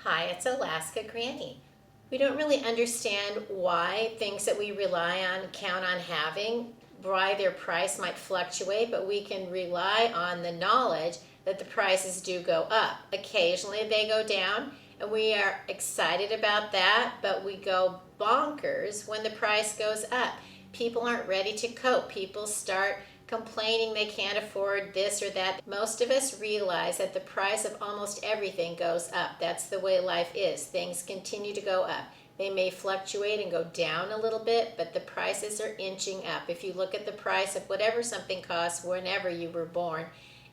Hi, it's Alaska Granny. We don't really understand why things that we rely on, count on having, why their price might fluctuate, but we can rely on the knowledge that the prices do go up. Occasionally they go down, and we are excited about that, but we go bonkers when the price goes up. People aren't ready to cope. People start complaining they can't afford this or that. Most of us realize that the price of almost everything goes up. That's the way life is. Things continue to go up. They may fluctuate and go down a little bit, but the prices are inching up. If you look at the price of whatever something costs whenever you were born,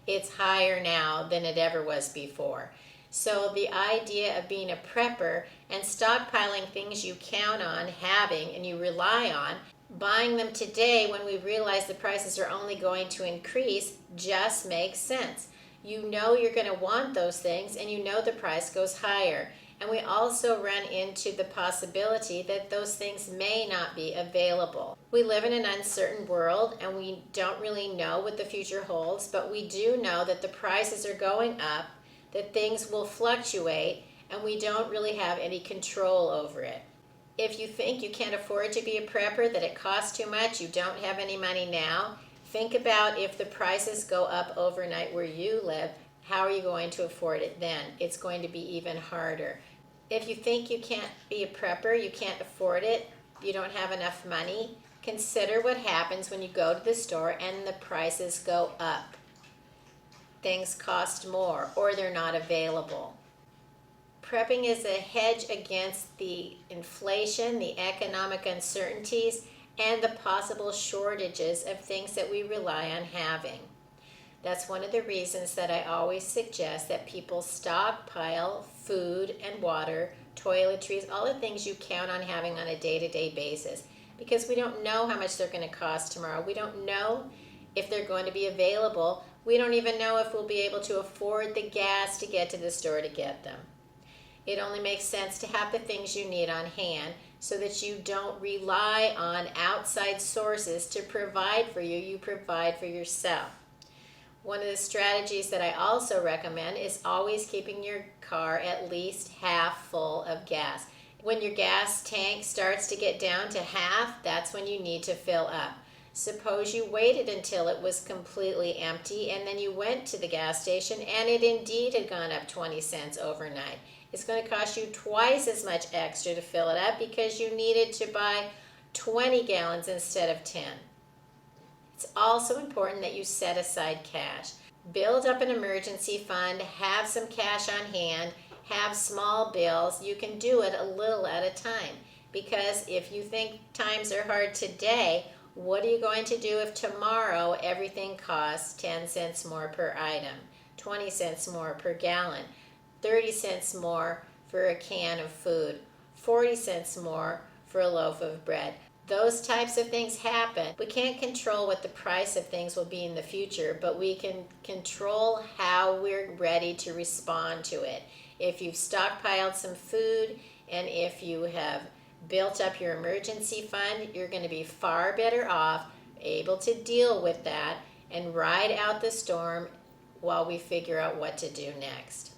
it's higher now than it ever was before. So the idea of being a prepper and stockpiling things you count on having and you rely on, buying them today when we realize the prices are only going to increase, just makes sense. You know you're going to want those things, and you know the price goes higher. And we also run into the possibility that those things may not be available. We live in an uncertain world, and we don't really know what the future holds, but we do know that the prices are going up, that things will fluctuate, and we don't really have any control over it. If you think you can't afford to be a prepper, that it costs too much, you don't have any money now, think about if the prices go up overnight where you live, how are you going to afford it then? It's going to be even harder. If you think you can't be a prepper, you can't afford it, you don't have enough money, consider what happens when you go to the store and the prices go up. Things cost more or they're not available. Prepping is a hedge against the inflation, the economic uncertainties, and the possible shortages of things that we rely on having. That's one of the reasons that I always suggest that people stockpile food and water, toiletries, all the things you count on having on a day-to-day basis, because we don't know how much they're going to cost tomorrow. We don't know if they're going to be available. We don't even know if we'll be able to afford the gas to get to the store to get them. It only makes sense to have the things you need on hand so that you don't rely on outside sources to provide for you. You provide for yourself. One of the strategies that I also recommend is always keeping your car at least half full of gas. When your gas tank starts to get down to half, that's when you need to fill up. Suppose you waited until it was completely empty and then you went to the gas station and it indeed had gone up 20 cents overnight. It's going to cost you twice as much extra to fill it up because you needed to buy 20 gallons instead of 10. It's also important that you set aside cash. Build up an emergency fund, have some cash on hand, have small bills. You can do it a little at a time, because if you think times are hard today, what are you going to do if tomorrow everything costs 10 cents more per item, 20 cents more per gallon, 30 cents more for a can of food, 40 cents more for a loaf of bread? Those types of things happen. We can't control what the price of things will be in the future, but we can control how we're ready to respond to it. If you've stockpiled some food and if you have built up your emergency fund, you're going to be far better off, able to deal with that and ride out the storm while we figure out what to do next.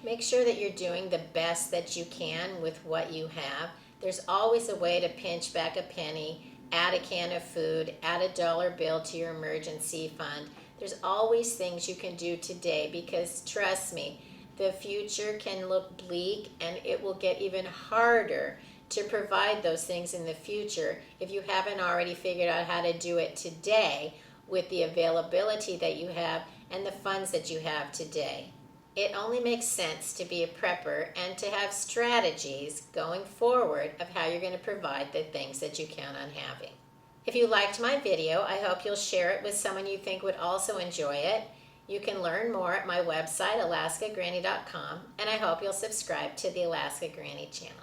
Make sure that you're doing the best that you can with what you have. There's always a way to pinch back a penny, add a can of food, add a dollar bill to your emergency fund. There's always things you can do today, because trust me, the future can look bleak and it will get even harder to provide those things in the future if you haven't already figured out how to do it today with the availability that you have and the funds that you have today. It only makes sense to be a prepper and to have strategies going forward of how you're going to provide the things that you count on having. If you liked my video, I hope you'll share it with someone you think would also enjoy it. You can learn more at my website, alaskagranny.com, and I hope you'll subscribe to the Alaska Granny channel.